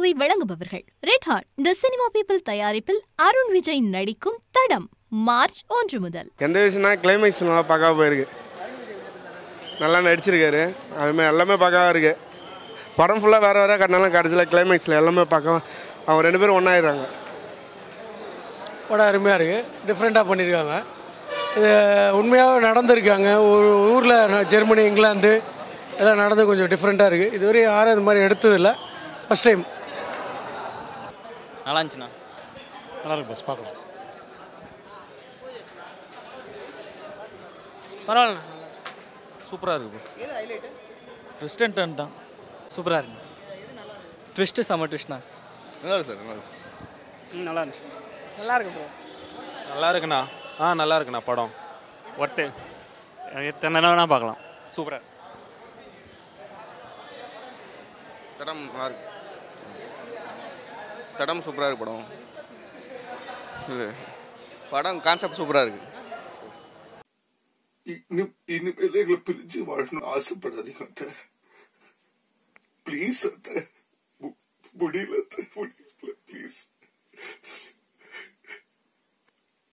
Movie வழங்குபவர்கள் red heart the cinema people தயாரிப்பில் அருண் விஜய் நடிக்கும் தடம் மார்ச் 1 முதல். எந்த விஷயம்னா கிளைமேக்ஸ் நல்லா பக்காவாக போயிருக்கு, நல்லா நடிச்சிருக்காரு. அதுமாதிரி எல்லாமே பக்காவாக இருக்குது. படம் ஃபுல்லாக வேறு வேறு கட்டினாலும் கடைசியில் கிளைமேக்ஸில் எல்லாமே பக்கம் அவங்க 2 பேரும் ஒன்றாயிடுறாங்க. படம் அருமையாக இருக்குது, டிஃப்ரெண்ட்டாக பண்ணியிருக்காங்க. இது உண்மையாக நடந்திருக்காங்க. ஒரு ஊரில் ஜெர்மனி, இங்கிலாந்து எல்லாம் நடந்து கொஞ்சம் டிஃப்ரெண்ட்டாக இருக்குது. இதுவரை யாரும் இது மாதிரி எடுத்ததில்லை, ஃபஸ்ட் டைம். நல்லா இருந்துச்சுண்ணா. நல்லா இருக்கு, பஸ் பார்க்கலாம். பரவாயில்ல, சூப்பராக இருக்குது. ட்விஸ்ட் அண்ட் டர்ன் தான் சூப்பராக இருக்கு. ட்விஸ்ட்டு செம்ம ட்விஸ்ட்ண்ணா. நல்லா இருக்கு சார், நல்லா இருக்கு. நல்லா இருந்துச்சு. நல்லா இருக்கு ப்ரோ. நல்லா இருக்குண்ணா. நல்லா இருக்குண்ணா. படம் ஒர்த்து, எத்தனை நேரம் பார்க்கலாம். சூப்பராக இருக்கு. தடம் நல்லா இருக்கு. தடம் சூப்பராக இருக்கு. படம் இது படம் கான்செப்ட் சூப்பராக இருக்கு. இனிமேல் எங்களை பிரிஞ்சு வாழணும் ஆசைப்படாதீங்க. ப்ளீஸ் முடியல.